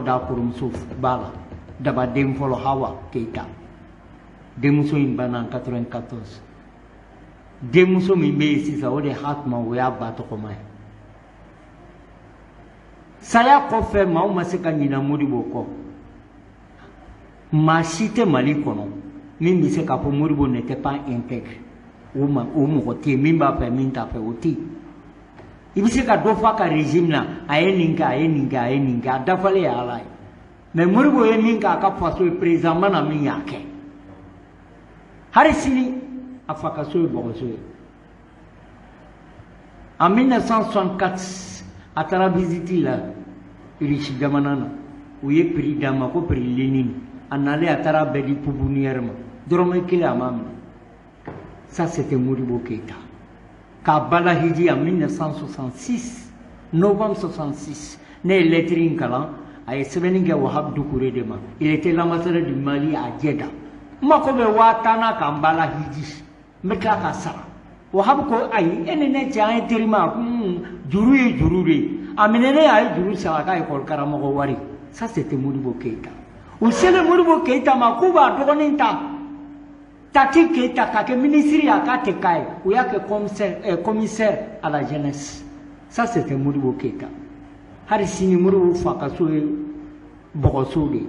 da kurumsu bala daba dem folo Hawa Keita demuso in bana 94 demuso mi be sisa o de hatma o ya ba to komai saya ko fe ma o masika nyina Modibo ko ma cité Mali kono min bi se ka po Modibo n'était pas intègre o mo ko ti min ba pe min ta pe o ti ibi se ka do fa ka régime na ayeninga dafale ya ala mais Modibo ye min ka faso président mana min yake hari sini afaka so bogoso en 1964 atara visiter la riche jamanana où ye prix dama ko prix Lénine anale atara bedi pouponnière ma dorome kile amam ça c'était Modibo Keita Kabala Hiji en 1966 novembre 66 né lettre kala ay sebeninga Wahab Doucouré de ma il était l'ambassadeur du Mali à Jeddah mako be watana Kambala Hiji metla ka sara Wahab ko ay enene jaay terima jururi aminene ay juru sala ka école karamo wari ça c'était Modibo Keita ou c'est le Modibo Keita makuba dogoninta Tati Keita kake ministre ya kate kai ou ya que commissaire à la jeunesse ça c'était Modibo Keita hari sini Modibo fakaso bogoso de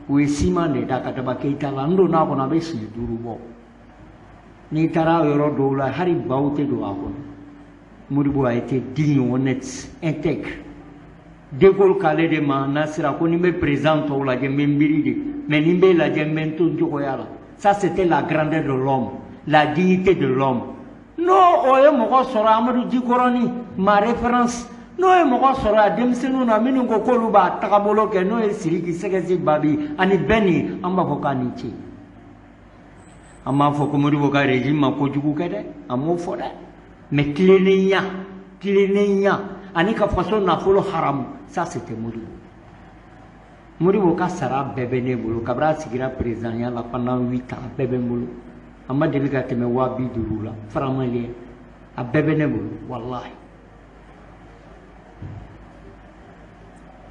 ou sima de dakataba Keita la ndo na ko na be si duru bo ni tara yoro do la hari baute do akon Modibo a été digne honnête intègre de Gaulle kale de ma nasira ko ni me présente o la jembe mbiri de mais ni be la jembe to joko yala ça c'était la grandeur de l'homme la dignité de l'homme non oye moko sora Amadou Djikoroni ma référence no e moko sora demsenu na minu ko koluba takabolo ke no e siriki segesi babi ani beni amba fokani ci amma foko Modibo ka régime ma ko jugu kede amo foda mais clénia ani ka façon na folo haram ça c'était Modibo ka sara bebe ne bolo kabra sigira président ya la pendant 8 ans bebe bolo amma deliga teme wabi durula faramali a bebe ne bolo wallahi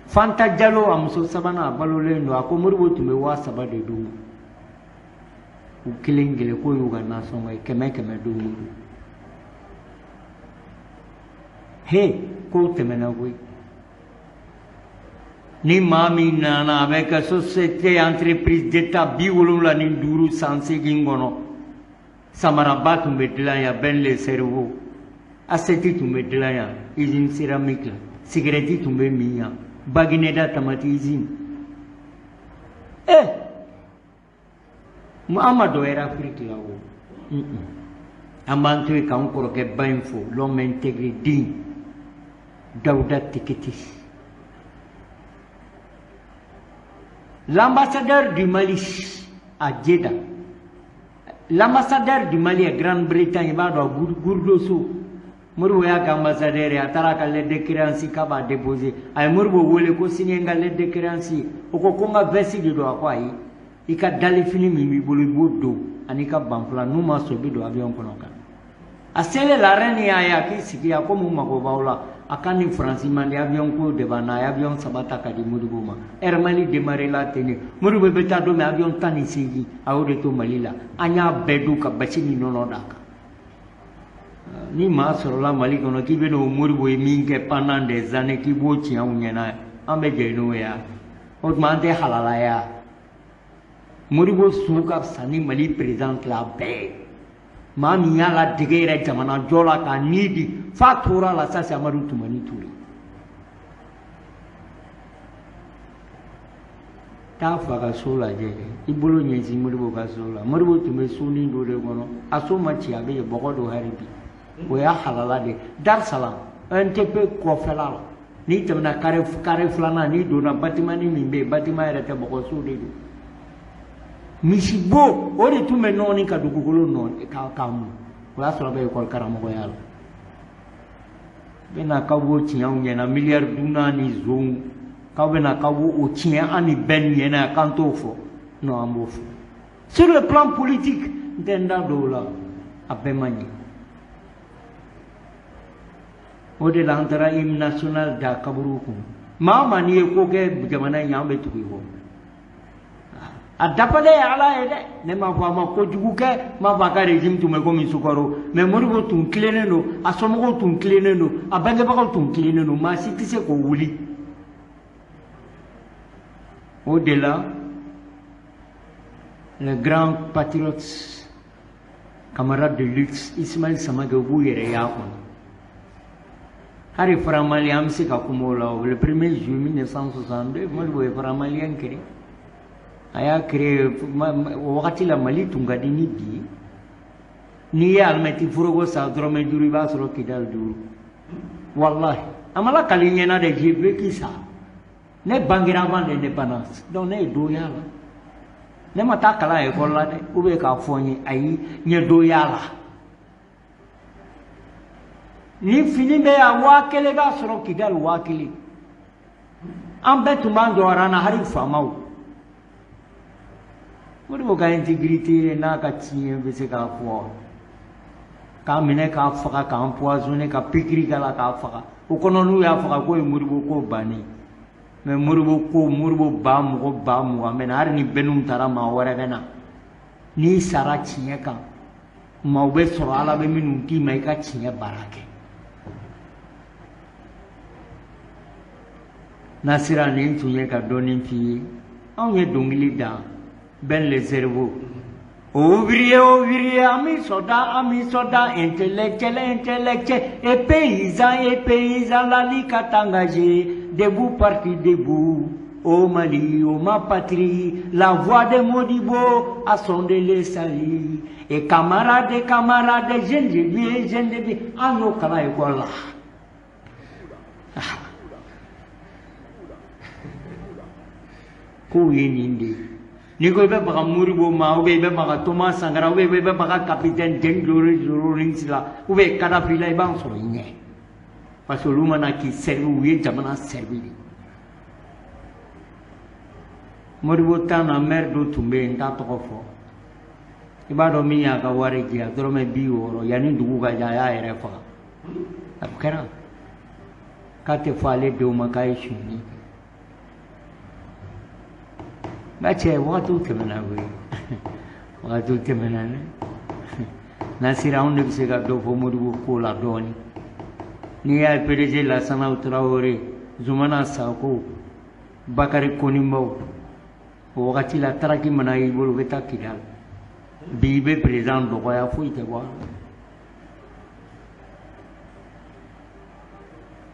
Fanta Diallo amso sabana balole ndo ako Modibo tume wa sabade do u kilengele ko yuga na songa keme do he ko teme na we ni mami nana avec la société entreprise d'état biwolum la ni duru sanse gingono samaraba tumbedla ya ben le cerveau aseti tumbedla ya usine céramique la cigarette tumbe miya bagineda tamati usine Muhammad era Afrique là haut amanto e kan ko ke bainfo l'homme intégré digne Daouda Tikiti. L'ambassadeur du Mali à Jeddah, l'ambassadeur du Mali à Grande-Bretagne, il va dans Gourdoso. Modibo ya ambassadeur ya taraka lettre de créance kaba déposer. Ay Modibo wole ko signer nga lettre de créance. Oko konga versi de do akwa yi. Ika dali fini mi bolo bodo anika banfla numa sobi do avion kono kan. Asele la reine ya ki sigi ya ko mu mako baula. Akani France mandi avion ko de bana avion sabata ka di Modibo ma Mali démarrer la tene Modibo beta do me avion tani sigi awde to Mali la anya bedu ka bachini nono daka ni ma soro la Mali kono ki be no Modibo e minke pendant des années ki bo ti an nyana ambe je no ya o mande halala ya Modibo suka sani Mali président la be Mami yala digere jamana jola ka nidi fatura la sasa Amadou Toumani Touré ta faga sola je ibolo nyezi Modibo ka sola Modibo tume suni do de gono asoma ci abe bogo do haribi o ya halala de Dar Salam un peu ko felala ni tamna kare flana ni do na batimani mimbe batima era te bogo so de Misibo, ore tu me noni ka dugugolo non e ka kamu. Wala so be ko karamo ko yalla. Bena ka wo tian nyena milliard duna ni zon. Ka bena ka wo o tian ani ben nyena kanto fo. No amofo. Sur le plan politique, ndenda do la abemani. Ode l'antara hymne national da Kaburuku. Mama ni ko ke jamana nyambe tuku ko adapale ala ede ne ma fama ko jugu ke ma ba ka regime tu me ko mi sukaro me Modibo tun kilene no asomo tun kilene no abange ba ko tun kilene no ma siti se ko wuli au-delà le grand patriote camarade de luxe Ismaël Samake Bouyere Yakon Harry Faramali amsi ka kumola le 1er juillet 1962 Modibo e Faramali kiri aya créé wakati la Mali tungadi ni bi ni ya almeti furogo sa drome duri ba soro kidal duru wallahi amala kalinyena de jibe kisa ne bangira avant l'indépendance donc ne do yala ne mata kala e kolla de ube ka fonyi ayi nye do yala ni fini be ya wakele ba soro kidal wakili ambetu mando arana hari famau Modibo ka intégrité na ka tiɲɛ bɛ se k'a fɔ k'a minɛ k'a faga k'a empoisonner ka pikiri k'a la k'a faga o kɔnɔ n'u y'a faga k'o ye Modibo ko bannen mais Modibo ba mɔgɔ ba mugan mɛ hali ni bɛnniw taara maa wɛrɛ bɛ na n'i sara tiɲɛ kan maaw bɛ sɔrɔ Ala bɛ minnu d'i ma i ka tiɲɛ baara kɛ Nasira nin tun ye ka dɔɔnin f'i ye anw ye dɔnkili da Ben les cerveaux. Ouvrier, amis soldats, intellectuels, et paysans, la liquette engagée, debout, parti debout. Au Mali, ô ma patrie, la voix de Modibo a sondé les salis. Et camarades, jeunes de vie, en yo kala école. Kouyenindi. Ni ko be baga Modibo ma ube be baga Thomas Sankara ube be baga capitaine Jeng la ube Kadhafi la ibang so nye parce que lumana ki servi uye jamana servi Modibo tana mer do tumbe nta to fo ibado mi ya ka ware ji adoro me bi woro yani dugu ga ya ere fa akera ka te fale do makai shuni Baca waktu kemana gue, waktu kemana ne? Nasira on ne bisa gado Modibo kola doni. Ni ya PDG la sana Traoré, Zumana Sako, Bakari Konimbo, wakati la taraki mana ibu beta kidal. Bibe président do ya fui te wa.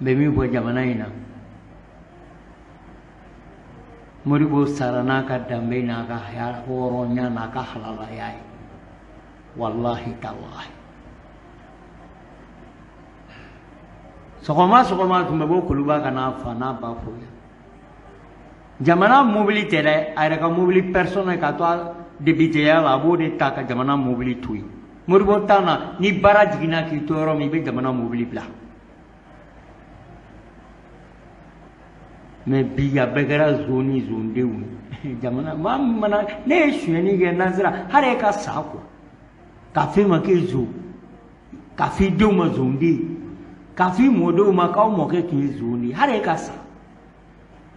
Bemi bo jamana ina. Modibo sarana ka dambe na ka ya horonya na ka halala yai wallahi tallahi sokoma tumebo kuluba kana fana ba foya jamana mobili tere ayra ka mobili personnel ka to debite ya la bode ta ka jamana mobili tui Modibo tana ni bara jigina ki to ro mi be jamana mobili bla mais biya begara zone dewu jamana mana ne shuni ge nazira hare ka sako ka fi ma ke zo ka fi dewu ma zonde ka fi modo ma ka mo ke ki zone hare ka sa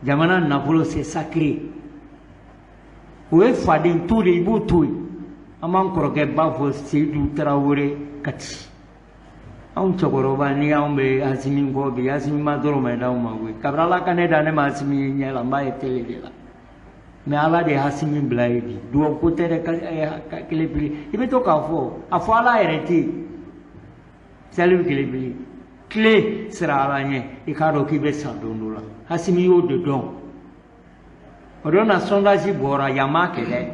jamana na volo c'est sacré o e fadin to de ibo to aman koroke ba fo Seydou Traoré kati Aun cokoroba ni aun be asimi ngobi asimi madoro me da uma we kabrala kaneda ne ma asimi nyela mba etele de la me ala de asimi blaidi do ko tere ka kelebili ibe to ka fo afo ala ereti salu kelebili clé sera ala nye e ka ro ki be sandonula asimi yo de don odona sondage bora yama kele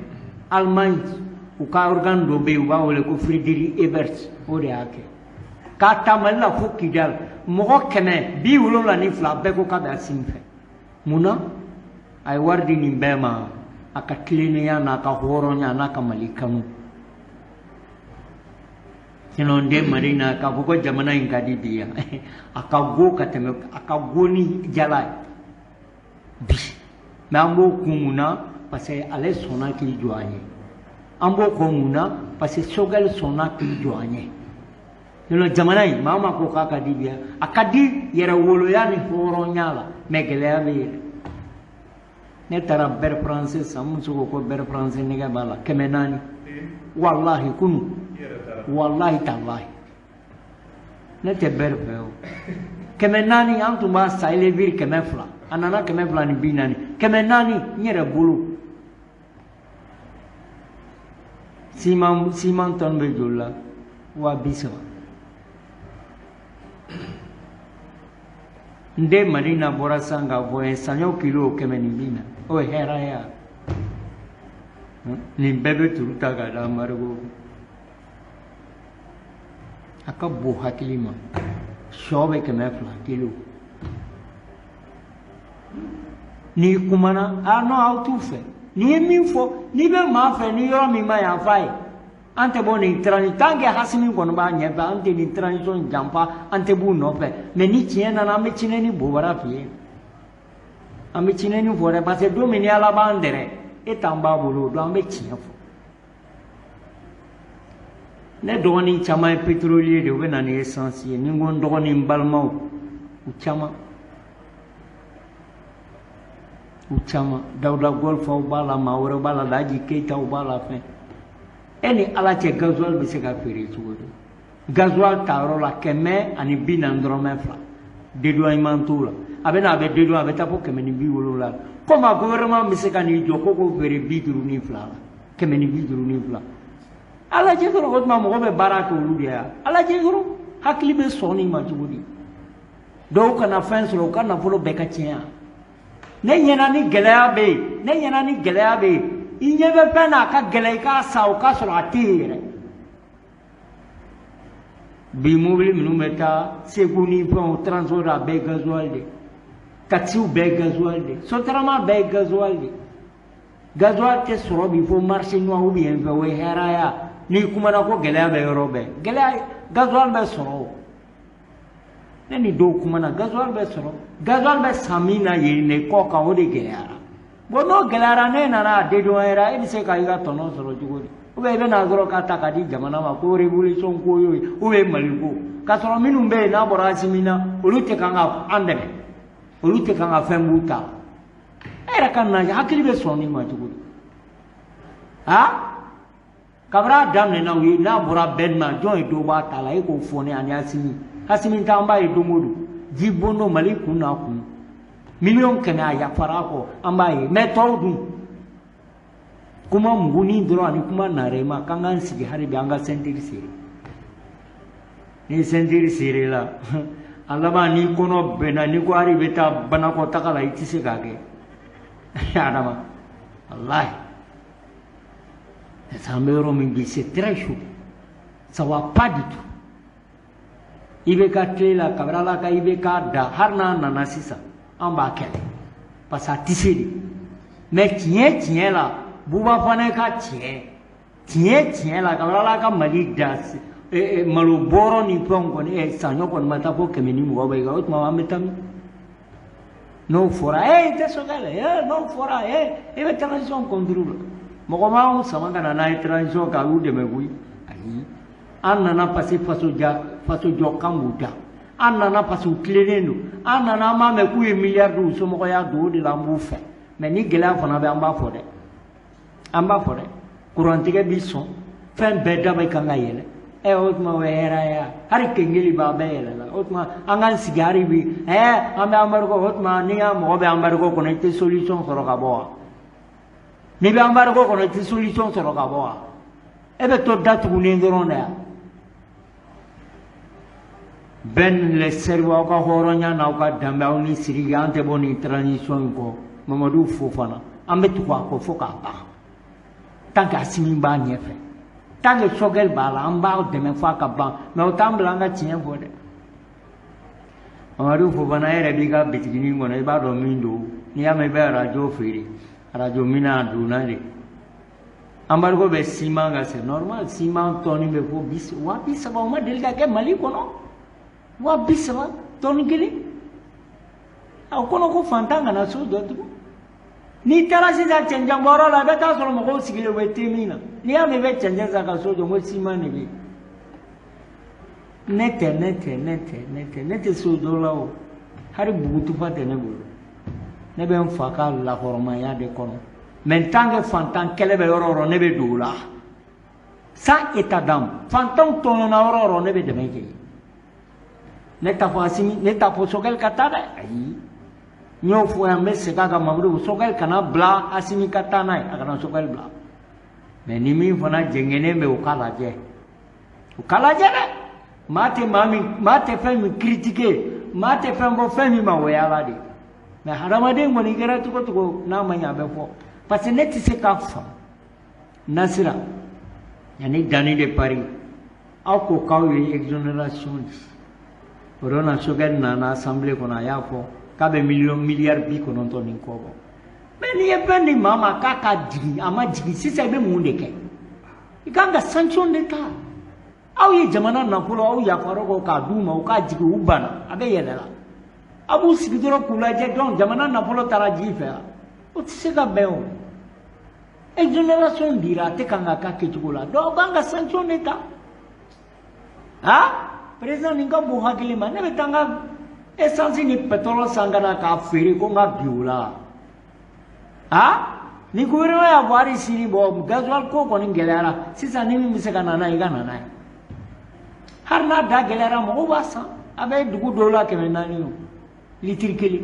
Allemagne u ka organ do be u ba wole ko Friedrich Ebert o de ake Kata mala fo kidal mogo keme bi wulo ni fla be ko kada simfe muna ay wardi ni bema aka klini ya na ka horonya na ka malikanu sino nde marina ka ko jamana ingadi biya aka go kateme aka goni jala bi mambo kumuna parce ale sona ki joanye ambo kumuna parce sogal sona ki joanye Nilo jamana yi mama ko ka kadi biya akadi yera wolo ya ni horo nyala mais gɛlɛya bɛ yɛlɛ ne taara bɛri français san n muso ko ko bɛri français nɛgɛ b'a la 400 wallahi kunu wallahi tallahi ne tɛ bɛri fɛ o 400 an tun b'a sa élevir 200 a nana 200 ni 40 400 n yɛrɛ bolo ciment tonne bɛ joli la 230 n den Madina bɔra san k'a fɔ ye saɲɔ kilo 140 o ye hɛrɛya nin bɛɛ bɛ turu ta k'a da Marigo a ka bon hakili ma sɔ bɛ 200 kilo n'i kumana non aw t'u fɛ n'i ye min fɔ n'i bɛ maa fɛ ni yɔrɔ min ma yan f'a ye an tɛ bɔ nin transition tant que Hasimi kɔni b'a ɲɛfɛ an tɛ nin transition janfa an tɛ b'u nɔfɛ mais ni tiɲɛ nana an bɛ Cinɛni Bobara f'i ye an bɛ Cinɛni fɔ dɛ parce que don min ni Ala b'an dɛrɛ e t'an b'a bolo o don an bɛ tiɲɛ fɔ ne dɔgɔnin caman ye pétrolier de u bɛ na ni essence ye ni n ko n dɔgɔnin n balimaw u caman Dawuda Golfaw b'a la maa wɛrɛ b'a la Laji Keyitaw b'a la fɛn e ni Ala cɛ gasoil bɛ se ka feere cogo di gasoil tayɔrɔ la 140 dɔrɔmɛ 2 dédouanement t'o la a bɛ na a bɛ dédouaner a bɛ taa fɔ 170 la comme a gouvernement bɛ se ka n'i jɔ ko k'o feere 52 la 152 Ala cɛ dɔrɔn o tuma mɔgɔ bɛ baara kɛ olu de ya Ala cɛ dɔrɔn hakili bɛ sɔn nin ma cogo di dɔw kana fɛn sɔrɔ u ka nafolo bɛɛ ka tiɲɛ ne ɲɛna ni gɛlɛya bɛ yen i ɲɛ bɛ fɛn n'a ka gɛlɛ i k'a sa o k'a sɔrɔ a tɛ yen yɛrɛ bi mobili minnu bɛ taa Segu ni fɛnw transport a bɛɛ ye gasoil de taxiw bɛɛ ye gasoil de sotarama bɛɛ ye gasoil de gasoil tɛ sɔrɔ bi fo marché noir ou bien fɛ o ye hɛrɛya n'i kumana ko gɛlɛya bɛ yɔrɔ bɛɛ gɛlɛya gasoil bɛ sɔrɔ o ne ni dɔw kumana gasoil bɛ sɔrɔ gasoil bɛ san min na yen ne kɔ kan o de gɛlɛyara bon n'o gɛlɛyara ne nana a dédouaner e bɛ se ka i ka tɔnɔ sɔrɔ cogo di ou bien i bɛ na dɔrɔn k'a ta k'a di jamana ma ko révolution ko y'o ye ou bien Mali ko k'a sɔrɔ minnu bɛ yen n'a bɔra Asimi na olu tɛ kan ka an dɛmɛ olu tɛ kan ka fɛn b'u ta e yɛrɛ ka na hakili bɛ sɔn nin ma cogo di kabini a daminɛna u ye n'a bɔra bɛɛ ma jɔn ye dɔ b'a ta la e k'o fɔ ne ani Asimi t'an b'a ye don o don ji bondo Mali kun n'a kun miliyɔn 100 a yafara kɔ an b'a ye mais tɔw dun kuma muguni dɔrɔn ani kuma narema k'an k'an sigi hali bi an ka ceinture serré ni ceinture serré la a laban n'i kɔnɔ bɛnna n'i ko hali i bɛ taa banakɔtaga la i tɛ se k'a kɛ adama walahi an bɛ yɔrɔ min bi c'est très chaud ça va pas du tout i bɛ ka tile la kabini Ala ka i bɛ k'a da hali n'a nana sisan an b'a kɛlɛ parce que a tɛ se de mais tiɲɛ la Buba fana ka tiɲɛ la kabini Ala ka Mali da malo bɔrɔ ni fɛnw kɔni saɲɔ kɔni ma taa fo 120 bɛ kan o tuma an bɛ taa min n'o fɔra i tɛ sɔn kɛlɛ n'o fɔra i bɛ transition contre la mɔgɔ m'anw sama ka na n'a ye transition k'a y'u dɛmɛ koyi ayi an nana parce que faso jɔ kan b'u da an nana parce que u tilennen don an nana an b'a mɛn k'u ye miliyari di u somɔgɔya don o de la an b'u fɛ mais ni gɛlɛya fana bɛ an b'a fɔ dɛ kurantigɛ bi sɔn fɛn bɛɛ da bɛ kan ka yɛlɛ o tuma o ye hɛrɛya hali kengeli b'a bɛɛ yɛlɛ la o tuma an k'an sigi hali bi an bɛ anbariko o tuma ni ka mɔgɔ bɛ anbariko kɔnɔ i tɛ solution sɔrɔ ka bɔ wa n'i bɛ anbariko kɔnɔ i tɛ solution sɔrɔ ka bɔ wa e bɛ to datugulen dɔrɔn de yan bɛɛ le seribu aw ka hɔrɔnya n'aw ka danbe aw ni Sidiki an tɛ bɔ nin transition in kɔ Mamadu Fofana an bɛ tugu a kɔ fo k'a ban tant que Asimi b'a ɲɛfɛ tant que Sogɛl b'a la an b'a dɛmɛ fo a ka ban mais o t'an bila an ka tiɲɛ fɔ dɛ Mamadu Fofana e yɛrɛ b'i ka bitiginin kɔnɔ i b'a dɔn min don n'i y'a mɛn i bɛ radio feere radio min a donna de embargo bɛ ciment kan c'est normal ciment tɔni bɛ fo 230 o ma deli ka kɛ Mali kɔnɔ 230 tɔni kelen o kɔnɔ ko fantan kana so jɔ tugun n'i taara sisan cɛncɛn bɔyɔrɔ la i bɛ taa sɔrɔ mɔgɔw sigilen bɛ te min na n'i y'a mɛn i bɛ cɛncɛn san ka so jɔ n ko ciment de bɛ yen ne tɛ so jɔ la o hali bugutufa tɛ ne bolo ne bɛ n fa ka lahɔrɔmaya de kɔnɔ mais n tant que fantan kɛlɛ bɛ yɔrɔ o yɔrɔ ne bɛ don o la sans état d'âme fantanw tɔɲɔna yɔrɔ o yɔrɔ ne bɛ dɛmɛ kɛ ne t'a fɔ Asimi ne t'a fɔ Sogɛli ka taa dɛ ayi n y'o fɔ yan n bɛ segin a kan Mamadu Sogɛli kana bila Asimi ka taa n'a ye a kana Sogɛli bila mais ni min fana jɛngɛnen bɛ o k'a lajɛ dɛ maa tɛ fɛn min critiquer maa tɛ fɛn fɔ fɛn min ma o ye Ala de mais hadamaden kɔni kɛra cogo cogo n'a ma ɲɛ a bɛ fɔ parce que ne tɛ se k'a faamu Nasira yanni danni de Paris aw ko k'aw ye exonération di o don na Sogɛli nana assemblée kɔnɔ a y'a fɔ k'a bɛ miliyari 90 ni kɔ bɔ mais n'i ye fɛn di maa ma k'a ka jigin a ma jigin sisan i bɛ mun de kɛ i kan ka sanction de ta aw ye jamana nafolo aw yafara ko k'a d'u ma u k'a jigin u banna a bɛ yɛlɛla a b'u sigi dɔrɔn k'u lajɛ donc jamana nafolo taara ji fɛ o tɛ se ka bɛn o exonération dira a tɛ kan ka k'a kɛcogo la donc an ka sanction de ta président nin ka bon hakili ma ne bɛ taa n ka essence ni pétrole san ka na k'a feere ko n ka bi o la ni gouvernement y'a bɔ hali sini bɔ gasoil ko kɔni gɛlɛyara sisan ni min bɛ se ka na n'a ye i ka na n'a ye hali n'a da gɛlɛyara mɔgɔw b'a san a bɛ dugu dɔw la 400 o litiri 1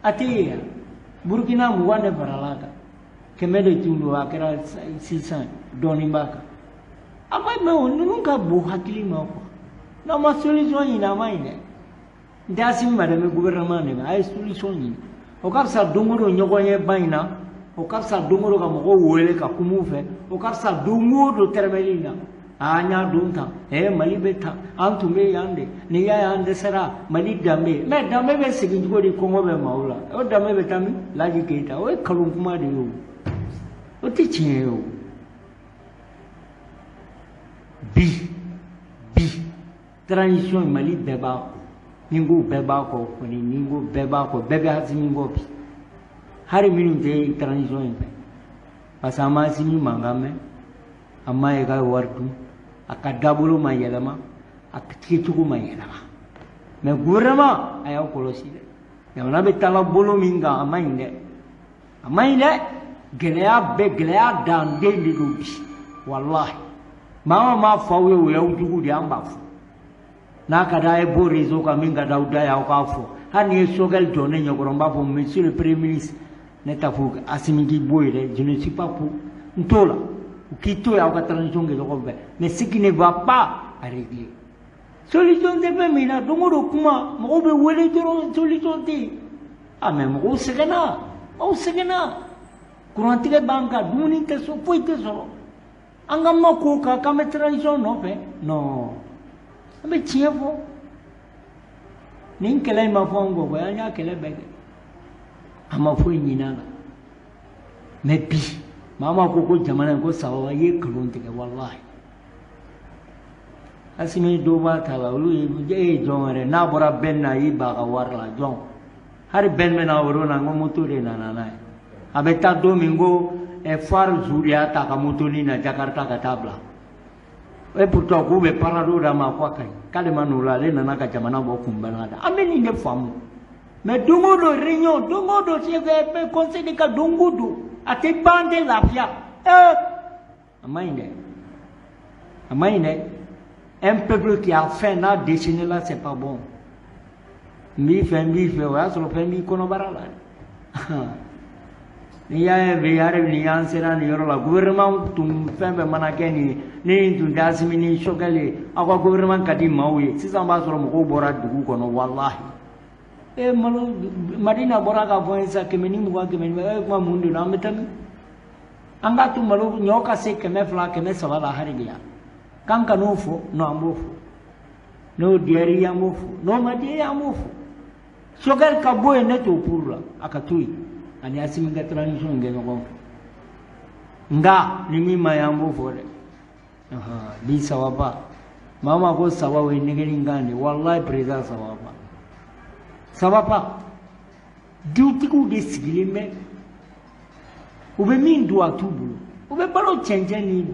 a tɛ ye yan Burkina 20 de farala a kan 100 de tun don a kɛra 600 dɔɔnin b'a kan a ma mɛ o ninnu ka bon hakili ma quoi n'aw ma solution ɲini a ma ɲi dɛ n tɛ Asimi ma dɛ n bɛ gouvernement de ma a ye solution ɲini o ka fisa don o don ɲɔgɔn ye ba in na o ka fisa don o don ka mɔgɔw wele ka kum'u fɛ o ka fisa don o don tɛrɛmɛli na n y'a don tan Mali bɛ tan an tun bɛ yan de ni y'a ye an dɛsɛra Mali danbe mais danbe bɛ segin cogo di kɔngɔ bɛ maaw la o danbe bɛ taa min Laji Keyita o ye nkalon kuma de ye o tɛ tiɲɛ ye o bi transition Mali bɛɛ b'a kɔ ni n ko bɛɛ b'a kɔ kɔni ni n ko bɛɛ b'a kɔ bɛɛ bɛ Asimi kɔ bi hali minnu tɛ transition in fɛ parce que an ma Asimi mankan mɛn an m'a ye k'a ye wari dun a ka taabolo ma yɛlɛma a kɛcogo ma yɛlɛma mais gouvernement a y'aw kɔlɔsi dɛ jamana bɛ taala bolo min kan a ma ɲi dɛ gɛlɛya bɛɛ gɛlɛya danden de don bi walahi maa ma fɔ aw ye o y'aw jugu de an b'a fɔ n'a ka d'a ye b'o réseau kan min ka d'aw da ye aw k'a fɔ hali ni ye Sogɛli jɔ ne ɲɛkɔrɔ n b'a fɔ monsieur le premier ministre ne t'a fɔ Asimi k'i b'o ye dɛ je ne suis pas pour n t'o la u k'i to yen aw ka transition kɛ ɲɔgɔn fɛ mais ce qui ne va pas à régler solution tɛ fɛn min na don o don kuma mɔgɔw bɛ wele dɔrɔn solution tɛ yen mais mɔgɔw sɛgɛnna kurantigɛ b'an kan dumuni tɛ sɔrɔ foyi tɛ sɔrɔ an ka ma ko kan k'an bɛ transition nɔfɛ non an bɛ tiɲɛ fɔ nin kɛlɛ in ma fɔ an kɔ an y'a kɛlɛ bɛɛ kɛ a ma foyi ɲin'a la mais bi maa ko jamana in ko Sababa i ye nkalon tigɛ walahi Asimi dɔw b'a ta la olu ye jɔn yɛrɛ n'a bɔra bɛn na y'i ba ka wari la jɔn hali bɛn bɛ na o don na n ko moto de nana n'a ye a bɛ taa don min ko Far Zuri y'a ta ka moto ni na Jakarta ka taa bila et pourtant k'u bɛ parado d'a ma ko a ka ɲi k'ale ma n'o la ale nana ka jamana bɔ kunbɛnna da an bɛ nin de faamu mais don o don réunion don o don CVP conseil de ka don o don a tɛ ban tɛ lafiya a ma ɲi dɛ un peuple qui a faim n'a déchaîné là c'est pas bon n b'i fɛ o y'a sɔrɔ fɛn b'i kɔnɔbara la n'i y'a ye bi hali ni an sera nin yɔrɔ la gouvernement tun fɛn bɛɛ mana kɛ nin ye ni tun tɛ Asimi ni Sogɛli ye aw ka gouvernement ka di maaw ye sisan b'a sɔrɔ mɔgɔw bɔra dugu kɔnɔ walahi Madina bɔra k'a fɔ n ye sisan 120 120 kuma mun de don an bɛ taa min an k'a to malo ɲɔ ka se 200 300 la hali bi yan k'an ka n'o fɔ non an b'o fɔ n'o diyar'i ye an b'o fɔ n'o ma diya i ye an b'o fɔ Sogɛli ka bɔ yen ne t'o pour la a ka to yen ani Asimi ka transition kɛ ɲɔgɔn fɛ nka ni min ma ye an b'o fɔ dɛ bi Sababa maa ko Sababa o ye nɛgɛni kan de walahi président Sababa dutigiw de sigilen bɛ u bɛ min don a t'u bolo u bɛ balo cɛncɛn ni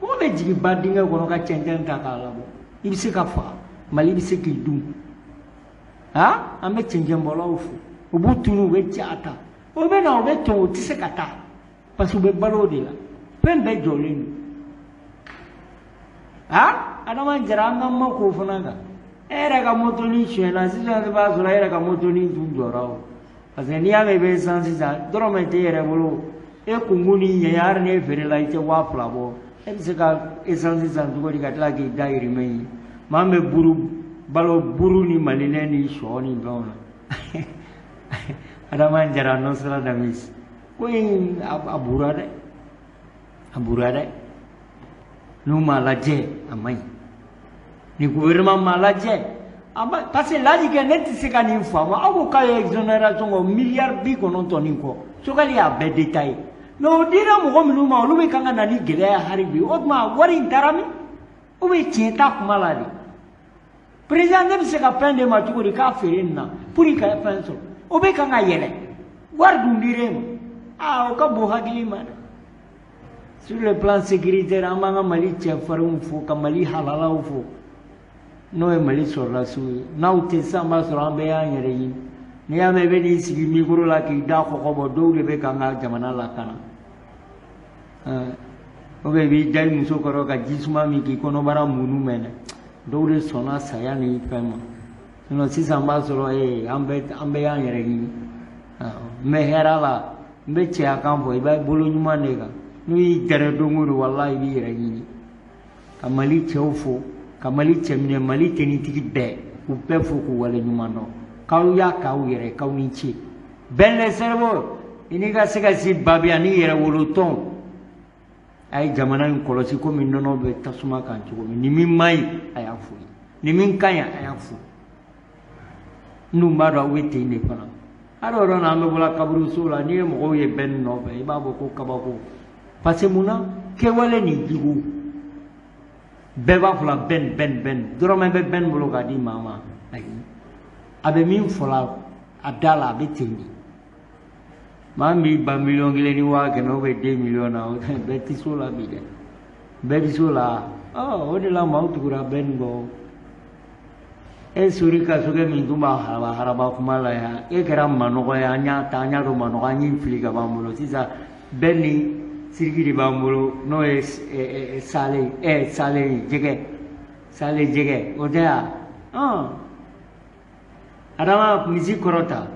mɔgɔ bɛ jigin ba dingɛ kɔnɔ ka cɛncɛn ta k'a labɔ i bɛ se ka faga Mali bɛ se k'i dun an bɛ cɛncɛnbɔlaw fo o b'u tunu u bɛ ja ta o bɛ na o bɛ tɔn o tɛ se ka taa parce que u bɛ balo o de la fɛn bɛɛ jɔlen don Adama Jara an ka ma k'o fana kan e yɛrɛ ka motonin suɲɛna sisan i b'a sɔrɔ e yɛrɛ ka motonin tun jɔra o parce que n'i y'a mɛn i bɛ san sisan dɔrɔmɛ tɛ e yɛrɛ bolo e kunkun ni ɲɛ hali n'e feerela i tɛ 2000 bɔ e bɛ se ka essence san cogo di ka tila k'i da yirimɛ ɲini maa min bɛ balo buru ni malilɛ ni sɔ ni fɛnw na Adama Jara Nostradamus ko in a bura dɛ n'u m'a lajɛ a man ɲi ni gouvernement m'a lajɛ parce que laji kɛ ne tɛ se ka nin faamu aw ko k'a ye exonération kɔ miliyari 90 ni kɔ Sogɛli y'a bɛɛ détaillé mais o dira mɔgɔ minnu ma olu bɛ kan ka na ni gɛlɛya hali bi o tuma wari in taara min ou bien tiɲɛ t'a kuma la de président ne bɛ se ka fɛn de ma cogo di k'a feere nin na pour que ka fɛn sɔrɔ o bɛ kan ka yɛlɛ wari dun dir'e ma o ka bon hakili ma dɛ sur le plan sécuritaire an b'an ka Mali cɛfarinw fo ka Mali halalaw fo n'o ye Mali sɔrɔdasiw ye n'aw tɛ sisan b'a sɔrɔ an bɛɛ y'an yɛrɛ ɲini n'i y'a mɛn i bɛ n'i sigi micro la k'i da kɔkɔ bɔ dɔw de bɛ k'an ka jamana lakana ou bien i b'i da i muso kɔrɔ ka jisuma min k'i kɔnɔbara munu mɛnɛ dɔw de sɔnna saya ni fɛn ma sinon sisan b'a sɔrɔ an bɛɛ y'an yɛrɛ ɲini n bɛ hɛrɛ la n bɛ cɛya kan fɔ i bɛ bolo ɲuman de kan n'u y'i gɛrɛ don o don walahi i b'i yɛrɛ ɲini ka Mali cɛw fo ka Mali cɛminɛ Mali tenitigi bɛɛ k'u bɛɛ fo k'u wale ɲuman dɔn k'aw y'a k'aw yɛrɛ k'aw ni ce bɛn le cerveau i n'i ka se ka si babi ani yɛrɛ wolotɔn a ye jamana in kɔlɔsi komi nɔnɔ bɛ tasuma kan cogo min ni min man ɲi a y'a fo ni min ka ɲi a y'a fo n dun b'a dɔn aw bɛ ten de fana hali o yɔrɔ la an bɛ bɔra kaburuso la n'i ye mɔgɔw ye bɛn nɔfɛ i b'a fɔ ko kabako parce que mun na kɛwale ni jugu bɛɛ b'a fɔ la bɛn dɔrɔmɛ bɛ bɛn bolo k'a di maa ma ayi a bɛ min fɔ la a da la a bɛ ten de maa min b'i ban 1,000,000 ni 100,000 ou bien 2 millions na bɛɛ tɛ s'o la bi dɛ bɛɛ bɛ s'o la o de la maaw tugura bɛn kɔ e sori ka sokɛ min tun b'a haraba kuma la yan e kɛra manɔgɔ ye an y'a ta an y'a dɔn manɔgɔ an y'i fili ka b'an bolo sisan bɛn ni siriki de b'an bolo n'o ye sale jɛgɛ o tɛ yan Adama misi kɔrɔta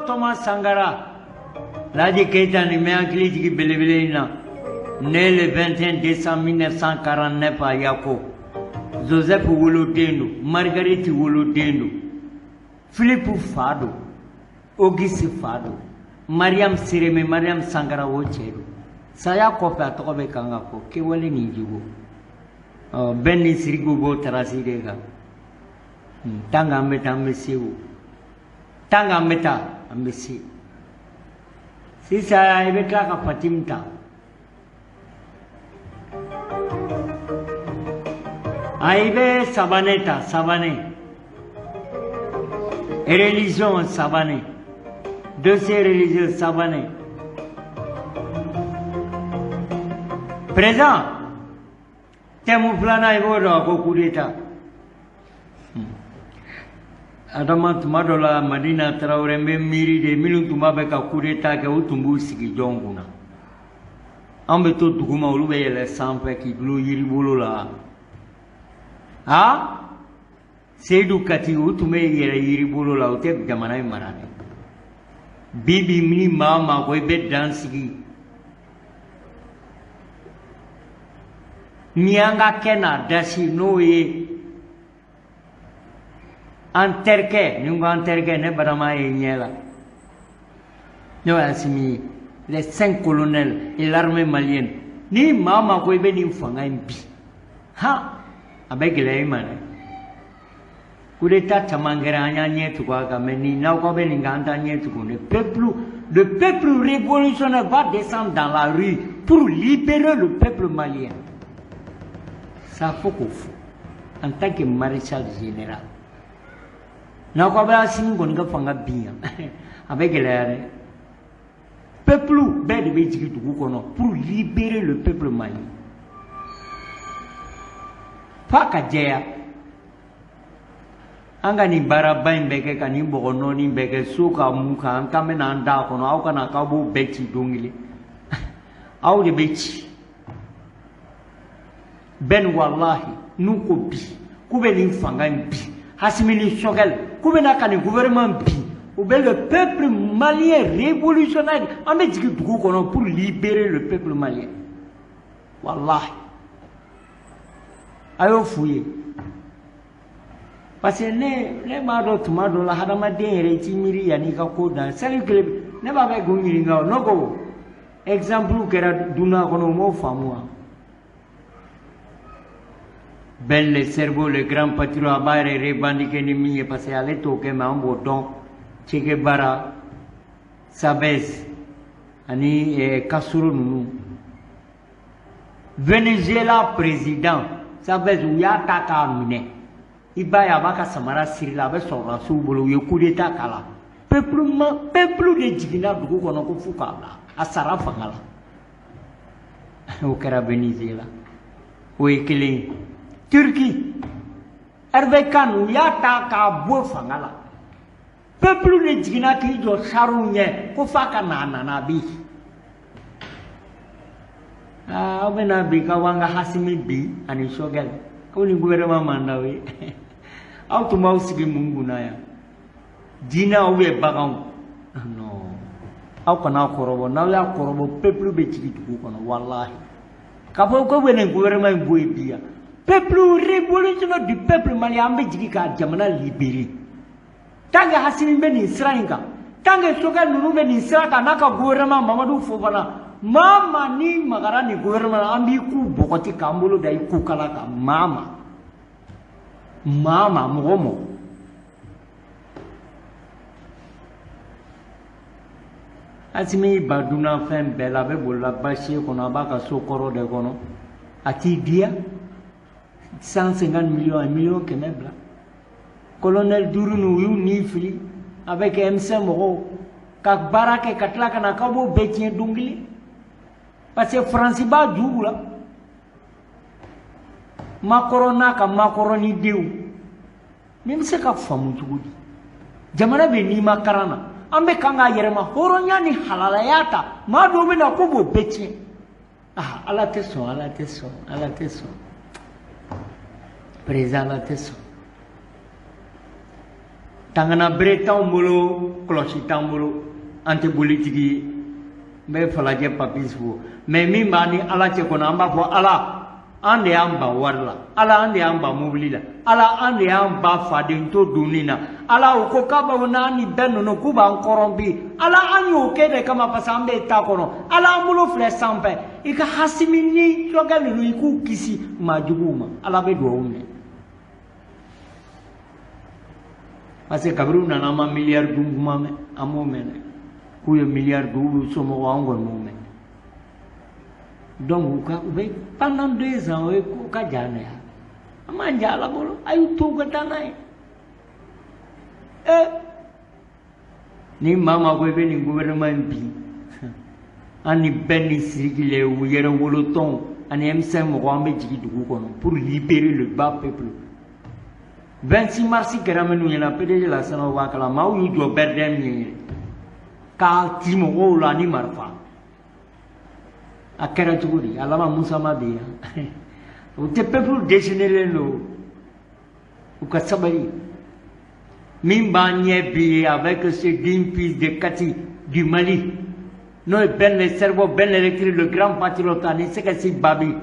Thomas Sankara Laji Keita ni mɛ hakili jigi belebele in na né le 21 décembre 1949 à Yako Joseph woloden don Marguerite woloden don Philippe fa don Auguste fa don Mariam Sireme Mariam Sankara o cɛ don saya kɔfɛ a tɔgɔ bɛ kan ka fɔ kɛwale ni jugu bɛn ni sirikiw b'o tarasi de kan tant qu'an bɛ taa an bɛ se o tant qu'an bɛ taa an bɛ se sisan i bɛ tila ka Fatim ta i bɛ sabanan ta sabanan religion sabanan dossier religieux sabanan présent thème filanan i b'o dɔn ko coup d'état Adama tuma dɔ la Madina Tarawele n bɛ miiri de minnu tun b'a fɛ ka coup d'état kɛ u tun b'u sigi jɔn kunna an bɛ to dugu ma olu bɛ yɛlɛ sanfɛ k'i dulon yiribolo la Seydou Kati u tun bɛ yɛlɛ yiribolo la u tɛ jamana in mara dɛ bi ni maa o maa ko i bɛ dan sigi ni an ka kɛ n'a dasi n'o ye an terikɛ ni n ko an terikɛ ne barama ye ɲɛ la n'o ye Asimi ye les 5 colonels et l'armée malienne ni maa o maa ko i bɛ nin fanga in bi a bɛ gɛlɛya i ma dɛ coup d'état caman kɛra an y'a ɲɛ tugu a kan mais ni n'aw ka bɛ nin kɛ an t'a ɲɛ tugu dɛ peuple le peuple révolutionnaire va descendre dans la rue pour libérer le peuple malien. Ça faut qu'on fout. En tant que maréchal général. N'a pas avec les peuple pour libérer le peuple malien. Pas qu'à dire. Angani baraba imbeke kani bono ni imbeke suka muka ankame na anda kono au kana kabo bechi dongili au de bechi ben wallahi nu ko bi kube ni fanga bi hasimini shogel kube na kani gouvernement bi ou bien le peuple malien révolutionnaire ame digi dugu kono pour libérer le peuple malien wallahi ayo fouye. Parce que ne b'a dɔn tuma dɔ la hadamaden yɛrɛ i t'i miiri yanni i ka ko dan sali kelen ne b'a fɛ k'o ɲininka o ne ko exemple kɛra dunan kɔnɔ o m'o faamu wa. Ben le cerveau le grand patron a b'a yɛrɛ revendiquer ni min ye parce que ale t'o kɛ mais an b'o dɔn Che Guevara Chavez ani Castro ninnu Venezuela président Chavez u y'a ta k'a minɛ. Iba ya baka samara sirila be sɔrɔ su bolo u ye coup d'état kala peuple de jigina dugu kɔnɔ ko fu k'a bila a sara fanga la o kɛra Venezuela o ye kelen ye Turquie Hervé Khan u y'a ta k'a bɔ fanga la peuple de jigina k'i jɔ chariw ɲɛ ko f'a ka na a nana bi aw bɛna bi ka wanga Hasimi bi ani Shogel ko ni gouvernement mandaw ye aw tun b'aw sigi mun kunna yan diinɛ ou bien baganw non aw kana kɔrɔbɔ n'aw y'a kɔrɔbɔ peuple bɛ jigin dugu kɔnɔ wallahi k'a fɔ ko bɛ nin gouvernement in bɔ yen bi yan peuple révolutionnaire du peuple malien an bɛ jigin ka jamana libérer tant que Hasimi bɛ nin sira in kan tant que Shogel ninnu bɛ nin sira kan n'a ka gouvernement Mamadu Fofana maa ni magara nin gouvernement an b'i ku bɔgɔti k'an bolo da i ku kala kan maa mɔgɔ mɔgɔ Hasimi ba dunan fɛn bɛɛ la a bɛ bolila basi kɔnɔ a b'a ka so kɔrɔ de kɔnɔ a t'i diya 150 millions a million kɛmɛ bila colonel duuru ninnu u y'u ni fili avec M5 mɔgɔw ka baara kɛ ka tila ka na k'a b'o bɛɛ tiɲɛ don kelen parce que France b'a jugu la Macron n'a ka Macron ni denw mais bɛ se ka faamu cogo di jamana bɛ n'i ma karan na an bɛ kan k'a yɛrɛma hɔrɔnya ni halalaya ta maa dɔw bɛ na ko b'o bɛɛ tiɲɛ ala tɛ sɔn ala tɛ sɔn ala tɛ sɔn président ala tɛ sɔn tangana bere t'anw bolo kɔlɔsi t'anw bolo an tɛ bolitigi ye n bɛ falajɛ papis fo mais min b'a ni ala cɛ kɔnɔ an b'a fɔ ala an de y'an ban wari la ala an de y'an ban mobili la ala an de y'an ban faden to donni na ala o ko k'a b'aw n'an ni bɛɛ ninnu k'u b'an kɔrɔnpi ala an y'o kɛ de kama parce que an bɛ ta kɔnɔ ala an bolo filɛ sanfɛ i ka Hasimi ni Shogel ninnu i k'u kisi maajuguw ma ala bɛ dugawu minɛ parce que kabiri u nana an ma miliyari dun kuma mɛn an m'o mɛn dɛ k'u ye miliyari dun u somɔgɔw an kɔni m'o mɛn donc u bɛ pendant 2 ans u ka jan ne an m'an ja ala bolo a y'u to u ka taa n'a ye ni maa ma ko i bɛ nin gouvernement in bi an ni bɛɛ ni Sidiki la u yɛrɛ wolotɔnw ani M5 mɔgɔw an bɛ jigin dugu kɔnɔ pour libérer le bas peuple 26 mars kɛra minnu ɲɛna PDG la sanaw b'a kalama aw y'u jɔ bɛrɛdɛn min ye k'a ci mɔgɔw la ni marifa a kɛra cogo di a laban Musa ma bɛ yan o tɛ peuple dégénéré don u ka sabali min b'an ɲɛ bi avec ce digne fils de Kati du Mali n'o ye Ben le cerveau Ben l'électrique le grand patriote ani Sekasi Babi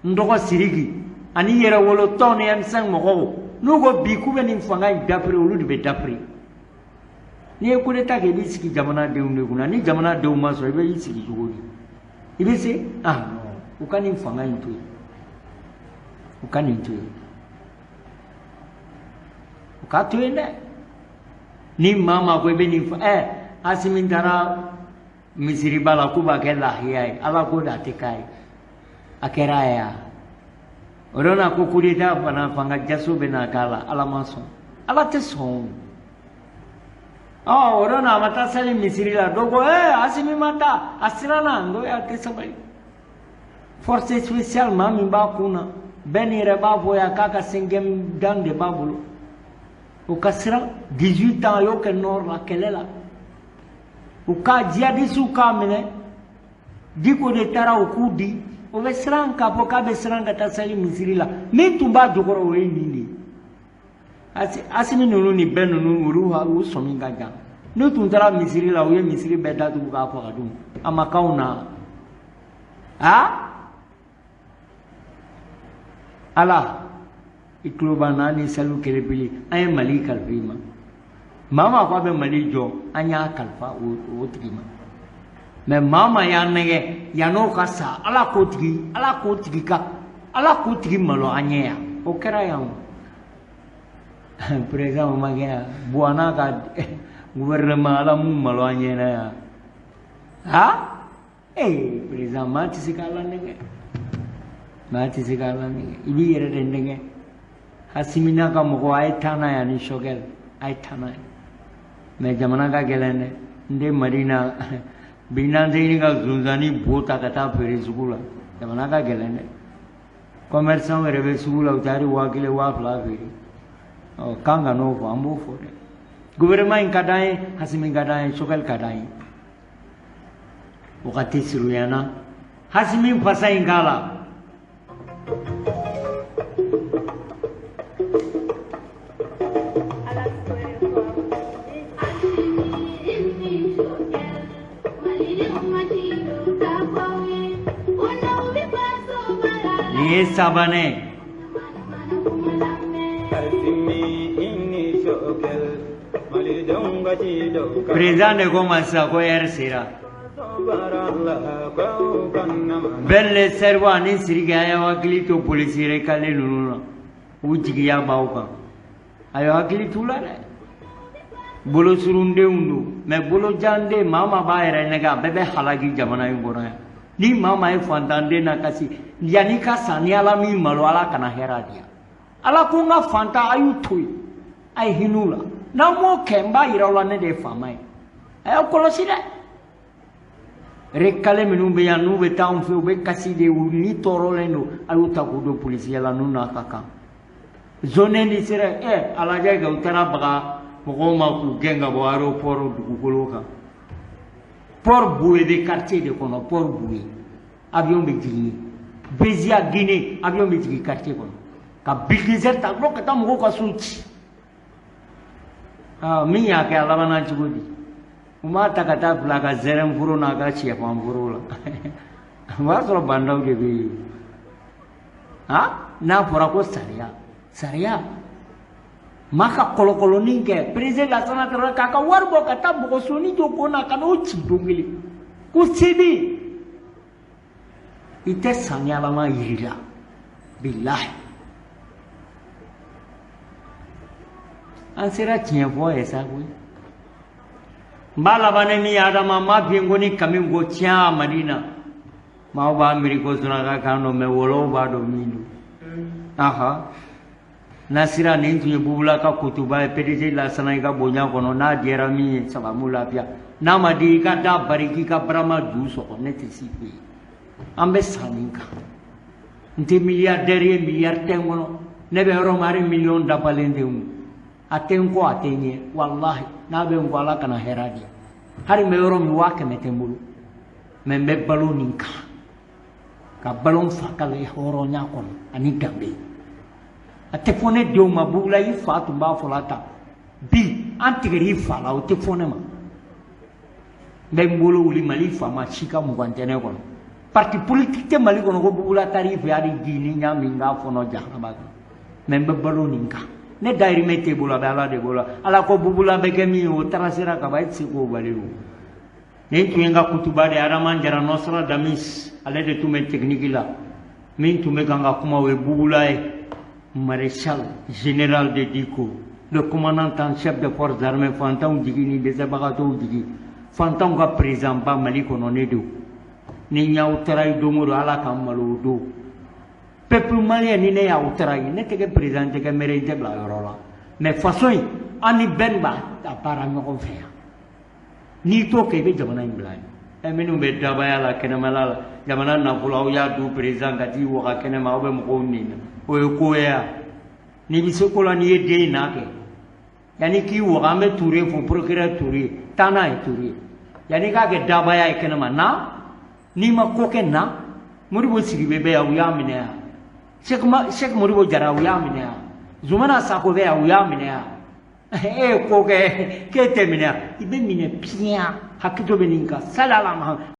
n dɔgɔ Sidiki ani yɛrɛ wolotɔw ni M5 mɔgɔw n'u ko bi k'u bɛ nin fanga in dapere olu de bɛ dapere n'i ye coup d'état kɛ i b'i sigi jamanadenw de kunna ni jamanadenw ma sɔn i bɛ i sigi cogo di i bɛ se non u ka nin fanga in to yen u ka nin to yen u ka to yen dɛ ni maa ma ko i bɛ nin Asimi tara misiri bala ku ba ke lahiya ala ko da te kai akera ya orona ko kudita bana fanga jaso bena kala ala maso ala te son orona mata sali misiri la dogo asimi mata asirana ndo ya te sabai force spéciale mami ba kuna beni re ba voya kaka singem dan de babulo o kasira 18 ans yo ke nor la kelela o ka jadi suka mene diko de tara o kudi o be sranka po ka be sranka ta sali misiri la mi tumba jogoro we nini asimi nunu ni benu nunu ruha o somi gaga no tun tara misiri la o ye misiri be da tu ka fo kadum amakauna ala iklobana ni salu kelebili ay mali kalbima mama ko be mali jo anya kalfa o trima me mama ya nege ya no kasa ala ko tigi ka ala ko tigi malo anya o kera ya president magia buana ka gouvernement ala mu malo anya na ya president mati sikala nege mati sikala nege ibi yere dendenge hasimina ka mogo ay tana ya ni shogel ay tana me jamana ka gelene nde marina bina deini ka zunzani bota kata fere sugula jamana ka gelene commerçant rebe sugula utari wakile wa fla fere kanga no ko ambo fore gouvernement kadai hasimin kadai shogel kadai wakati siruyana hasimin pasai ngala ये sabane president de commença ko sira belle serwa ni siriga ya wakili to police re kale nununa ujigi ya bauka ayo wakili tulare bolo surunde undu me bolo jande mama baere nega bebe halagi jamana yubona ni mama e fantande na kasi yani ka sani ala mi malo ala kana heradia ala kunga fanta ayu tui ay hinula na mo kemba irawla ne de famai ay kolosida rekale minumbe ya nube taun fe ube kasi de ni torolendo ayu takudo polisi la nuna kaka zone ni sere ala jaga utara baga mo ma ku genga bo aeroport du koloka por boué de quartier de kono por boué avion be jigi bezia Guinée avion be jigi quartier kono ka bulldozer ta lo ka tam ko sunci mi ya ke ala bana jugodi uma ta kata plaga zerem furo na ga chi pam furo la wa so bandaw de bi na pora ko saria maka kolokolo ninge president la sana tera kaka warbo kata buko suni joko na kano chidongili kusibi ite sanyala ma yira billahi ansera tiempo esa kui bala bane mi adama ma biengoni kamingo tia madina ma ba miriko sunaka kano me wolo ba do mindu nasira ni tuye bubula ka kutuba PDG la sana ga bonya kono na diera mi sababu lapia na madi ka da bariki ka brama du so ko netisipi ambe saninka nte milliardaire tengono nebe ro mari million da palende atenko atenye wallahi na be ngwala kana heradi hari me ro mi wake metembulu membe baloninka ka balon fakale horo nya kono ani gambe atefone de ma bugla yi fatu ba folata bi antigeri fala o tefone ma be mbolo uli mali fa ma chika mu kwantene kono parti politique te mali kono ko bugla tarif ya di gini nya minga fono jahaba membe baloninka ne dairi mete bola bala de bola ala ko bugula be kemi o tarasira ka bai tsiko baliru ne tuenga kutuba de araman jara nosra damis ale de tume technique la min tume ganga kuma we bugula maréchal général de Diko, le commandant en chef des forces armées Fantan Djigini des Abagato Djigi, fantanw ka président ba Mali kɔnɔ ne don ni ɲaw taara ye don o don Ala ka malo o don peuple malien ni ne y'aw taara ye ne tɛ kɛ président tɛ kɛ maire tɛ bila yɔrɔ la mais façon in an ni bɛɛ b'a baara ɲɔgɔn fɛ yan n'i t'o kɛ i bɛ jamana in bila yen minnu bɛ dabaya la kɛnɛmala la jamana nafolo aw y'a du président ka t'i waga kɛnɛma aw bɛ mɔgɔw nɛni o ye ko ye yan n'i bɛ se ko la n'i ye den in n'a kɛ yanni k'i waga an bɛ Ture fo procureur Ture taa n'a ye Ture yanni k'a kɛ dabaya ye kɛnɛma na n'i ma ko kɛ na Modibo Sidibe bɛ yan u y'a minɛ yan Cheikh Modibo Jara u y'a minɛ yan Zumana Sako bɛ yan u y'a minɛ yan e ye ko kɛ k'e tɛ minɛ yan i bɛ minɛ piɲɛ hakili to bɛ nin kan salala